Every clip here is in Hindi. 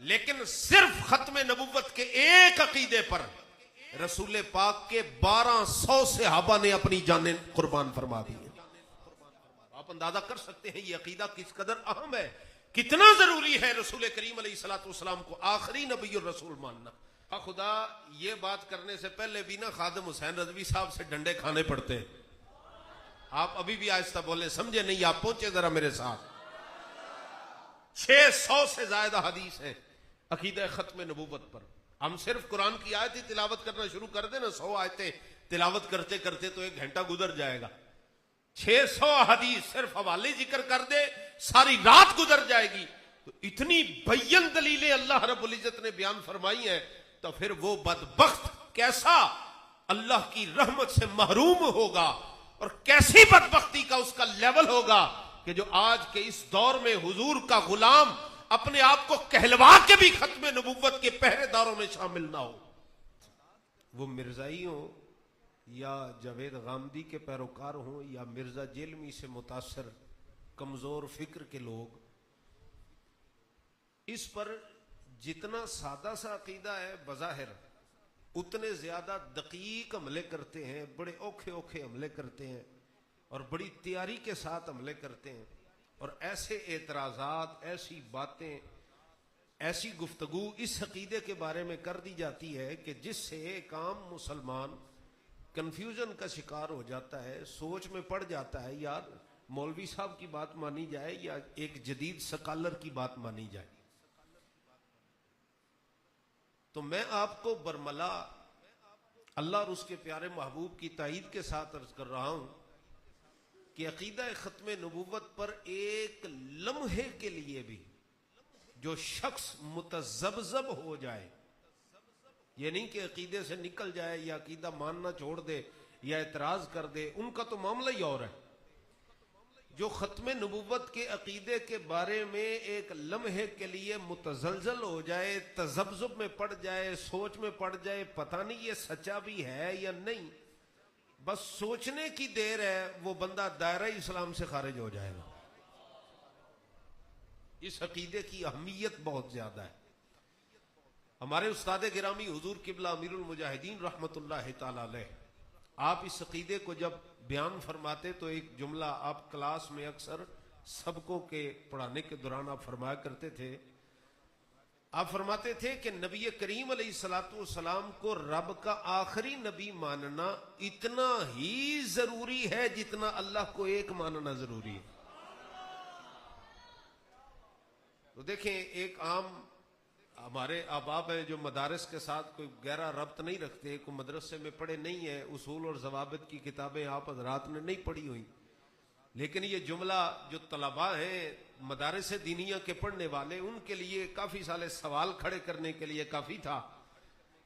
लेकिन सिर्फ खत्म नबुव्वत के एक अकीदे पर रसूल पाक के 1200 सहाबा ने अपनी जानें कुर्बान फरमा दी है। आप अंदाजा कर सकते हैं ये अकीदा किस कदर अहम है, कितना जरूरी है रसूल करीम अलैहिस्सलाम को आखिरी नबी और रसूल मानना। खुदा ये बात करने से पहले भी ना खादिम हुसैन रजवी साहब से डंडे खाने पड़ते हैं। आप अभी भी आहिस्ता बोले, समझे नहीं, आप पहुंचे जरा मेरे साथ। 600 से ज्यादा हदीस है अकीदा खत्म नबूवत पर। हम सिर्फ कुरान की आयत ही तिलावत करना शुरू कर देना, 100 आयतें तिलावत करते करते तो 1 घंटा गुजर जाएगा। 600 हदीस सिर्फ हवाले जिक्र कर दे, सारी रात गुजर जाएगी। तो इतनी बय्यन दलीलें अल्लाह रब्बुल इज्जत ने बयान फरमाई है, तो फिर वो बदबख्त कैसा अल्लाह की रहमत से महरूम होगा और कैसी बदबख्ती का उसका लेवल होगा कि जो आज के इस दौर में हुजूर का गुलाम अपने आप को कहलवा के भी खत्म नबुव्वत के पहरेदारों में शामिल ना हो। वो मिर्जाई हो या जावेद गामदी के पैरोकार हो या मिर्जा जेलमी से मुतासर कमजोर फिक्र के लोग, इस पर जितना सादा सा अकीदा है बज़ाहिर उतने ज्यादा दकीक हमले करते हैं, बड़े औखे औखे हमले करते हैं और बड़ी तैयारी के साथ हमले करते हैं। और ऐसे एतराजात, ऐसी बातें, ऐसी गुफ्तगू इस अकीदे के बारे में कर दी जाती है कि जिससे एक आम मुसलमान कंफ्यूजन का शिकार हो जाता है, सोच में पड़ जाता है, यार मौलवी साहब की बात मानी जाए या एक जदीद स्कॉलर की बात मानी जाए। तो मैं आपको बरमला अल्लाह और उसके प्यारे महबूब की ताईद के साथ अर्ज कर रहा हूं कि अकीदा खत्म नबूवत पर एक लम्हे के लिए भी जो शख्स मुतज़ब्ज़ब हो जाए, ये नहीं कि अकीदे से निकल जाए या अकीदा मानना छोड़ दे या एतराज कर दे, उनका तो मामला ही और है। जो खत्म नबुव्वत के अकीदे के बारे में एक लम्हे के लिए मुतज़ल्ज़ल हो जाए, तज़ब्ज़ुब में पड़ जाए, सोच में पड़ जाए, पता नहीं ये सच्चा भी है या नहीं, बस सोचने की देर है, वो बंदा दायरा इस्लाम से खारिज हो जाएगा। इस अकीदे की अहमियत बहुत ज्यादा है। हमारे उस्ताद गिरामी हुजूर किबला अमीरुल मुजाहिदीन रहमतुल्लाह तआला अलैह, आप इस अकीदे को जब बयान फरमाते तो एक जुमला आप क्लास में अक्सर सबकों के पढ़ाने के दौरान आप फरमाया करते थे। आप फरमाते थे कि नबी करीम अलैहिस्सलाम को रब का आखिरी नबी मानना इतना ही जरूरी है जितना अल्लाह को एक मानना जरूरी है। तो देखें, एक आम हमारे अहबाब हैं जो मदारस के साथ कोई गहरा रब्त नहीं रखते, कोई मदरसे में पढ़े नहीं है, उसूल और ज़वाबित की किताबें आप हज़रात ने नहीं पढ़ी हुई, लेकिन ये जुमला जो तलबा हैं मदारस दीनिया के पढ़ने वाले, उनके लिए काफ़ी सारे सवाल खड़े करने के लिए काफ़ी था।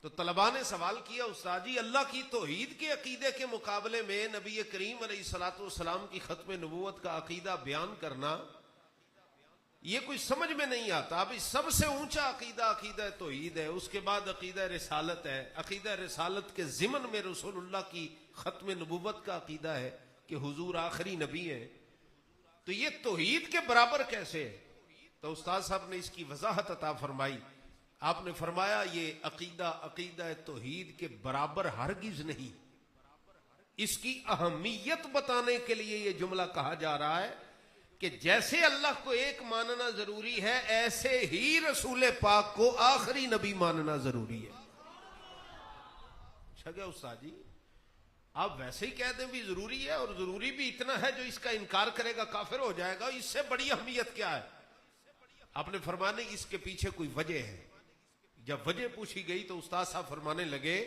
तो तलबा ने सवाल किया, उस्ताद जी अल्लाह की तौहीद के अकीदे के मुकाबले में नबी करीम अलैहिस्सलाम की खत्म नबूवत का अकीदा बयान करना ये कोई समझ में नहीं आता। अभी सबसे ऊंचा अकीदा अकीदा तौहीद है, उसके बाद अकीदा रिसालत है। अकीदा रिसालत के ज़िमन में रसूलुल्लाह की खत्म नबूवत का अकीदा है कि हुजूर आखिरी नबी है। तो ये तौहीद के बराबर कैसे है? तो उस्ताद साहब ने इसकी वजाहत अता फरमाई। आपने फरमाया ये अकीदा अकीदा तौहीद के बराबर हरगिज नहीं। इसकी अहमियत बताने के लिए ये जुमला कहा जा रहा है कि जैसे अल्लाह को एक मानना जरूरी है, ऐसे ही रसूल पाक को आखिरी नबी मानना जरूरी है। अच्छा क्या उस्ताद जी, आप वैसे ही कह दें भी जरूरी है, और जरूरी भी इतना है जो इसका इनकार करेगा काफिर हो जाएगा, इससे बड़ी अहमियत क्या है? आपने फरमाने इसके पीछे कोई वजह है। जब वजह पूछी गई तो उस्ताद साहब फरमाने लगे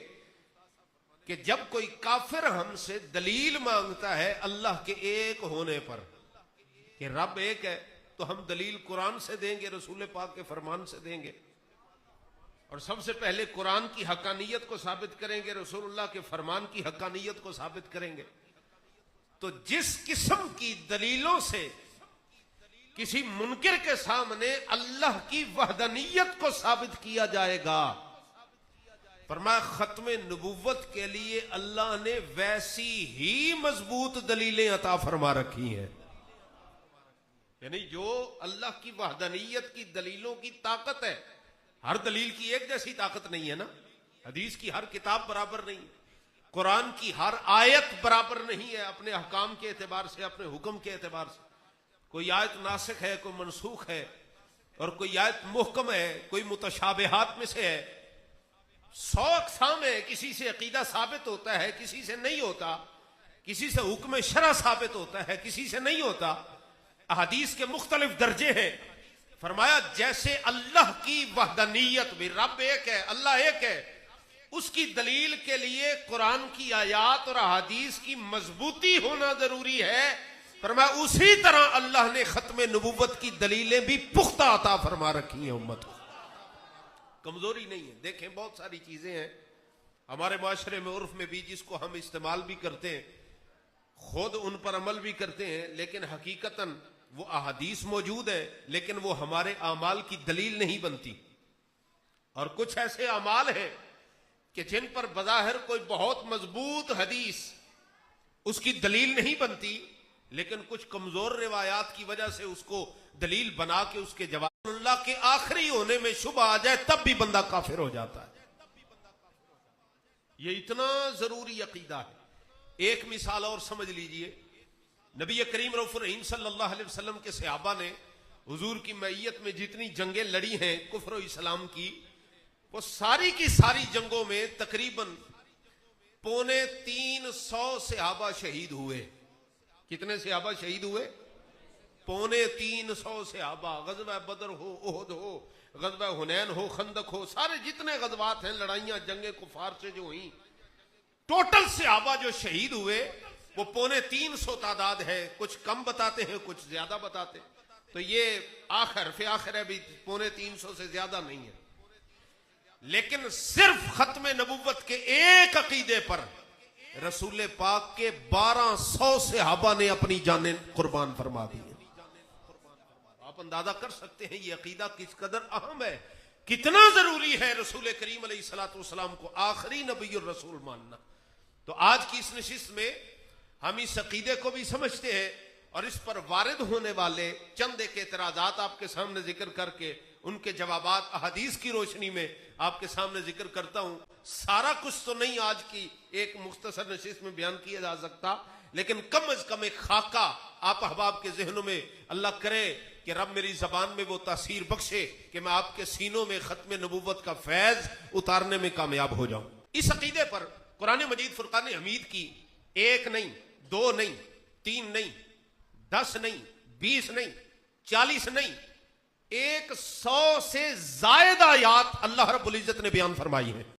कि जब कोई काफिर हमसे दलील मांगता है अल्लाह के एक होने पर कि रब एक है, तो हम दलील कुरान से देंगे, रसूल पाक के फरमान से देंगे, और सबसे पहले कुरान की हकानियत को साबित करेंगे, रसूलुल्लाह के फरमान की हकानियत को साबित करेंगे। तो जिस किस्म की दलीलों से किसी मुनकिर के सामने अल्लाह की वहदनियत को साबित किया जाएगा, फरमाया खत्म नबुव्वत के लिए अल्लाह ने वैसी ही मजबूत दलीलें अता फरमा रखी हैं। यानी जो अल्लाह की वहदनियत की दलीलों की ताकत है हर दलील की एक जैसी ताकत नहीं है ना। हदीस की हर किताब बराबर नहीं, कुरान की हर आयत बराबर नहीं है अपने अहकाम के एतबार से, अपने हुक्म के एतबार से। कोई आयत नासिख है, कोई मनसूख है, और कोई आयत मुहकम है, कोई मुतशाबिहात में से है। 100 अक़साम है, किसी से अकीदा साबित होता है, किसी से नहीं होता, किसी से हुक्म शरा साबित होता है, किसी से नहीं होता। अहादीस के मुख्तलिफ दर्जे हैं। फरमाया जैसे अल्लाह की वहदानियत भी, रब एक है, अल्लाह एक है, उसकी दलील के लिए कुरान की आयात और अहादीस की मजबूती होना जरूरी है। फरमाया उसी तरह अल्लाह ने खत्म नबुव्वत की दलीलें भी पुख्ता अता फरमा रखी हैं उम्मत को, कमजोरी नहीं है। देखें बहुत सारी चीजें हैं हमारे माशरे में, उर्फ में भी, जिसको हम इस्तेमाल भी करते हैं, खुद उन पर अमल भी करते हैं, लेकिन हकीकतन वो अहादीस मौजूद है, लेकिन वो हमारे अमाल की दलील नहीं बनती। और कुछ ऐसे अमाल हैं कि जिन पर बज़ाहिर कोई बहुत मजबूत हदीस उसकी दलील नहीं बनती, लेकिन कुछ कमजोर रिवायात की वजह से उसको दलील बना के उसके जवाब अल्लाह के आखिरी होने में शुबह आ जाए तब भी बंदा काफिर हो जाता है। ये इतना जरूरी अकीदा है। एक मिसाल और समझ लीजिए, नबी करीम रऊफ़ुर रहीम सल्लल्लाहु अलैहि वसल्लम के सहाबा ने हुजूर की मैयत में जितनी जंगें लड़ी हैं कुफ्र और इस्लाम की, वो सारी की सारी जंगों में तकरीबन 350 सहाबा शहीद हुए। कितने सहाबा शहीद हुए? 350 सहाबा। गज़वा बदर हो, ओहद हो, गज़वा हुनैन हो, खंदक हो, सारे जितने गज़वात हैं, लड़ाइयां, जंगे कुफार से जो हुई, टोटल सहाबा जो शहीद हुए वो 350 तादाद है। कुछ कम बताते हैं, कुछ ज्यादा बताते हैं। तो ये आखिर है भी 350 से ज्यादा नहीं है। लेकिन सिर्फ खत्म नबुव्वत के एक अकीदे पर रसूल पाक के 1200 सहाबा ने अपनी जानें कुर्बान फरमा दी। आप अंदाजा कर सकते हैं ये अकीदा किस कदर अहम है, कितना जरूरी है रसूल करीम अलैहिस्सलाम को आखिरी नबी और रसूल मानना। तो आज की इस नशिस्त में हम इस अकीदे को भी समझते हैं और इस पर वारिद होने वाले चंद एक एतराजात आपके सामने जिक्र करके उनके जवाबात अहदीस की रोशनी में आपके सामने जिक्र करता हूं। सारा कुछ तो नहीं आज की एक मुख्तसर नशिस्त में बयान किया जा सकता, लेकिन कम अज कम एक खाका आप अहबाब के जहनों में, अल्लाह करे कि रब मेरी जबान में वो तासीर बख्शे कि मैं आपके सीनों में खत्म नबुव्वत का फैज उतारने में कामयाब हो जाऊं। इस अकीदे पर कुरान मजीद फुरकान हमीद की 1 नहीं, 2 नहीं, 3 नहीं, 10 नहीं, 20 नहीं, 40 नहीं, 100 से ज्यादा आयत अल्लाह रब्बुल इज्जत ने बयान फरमाई है।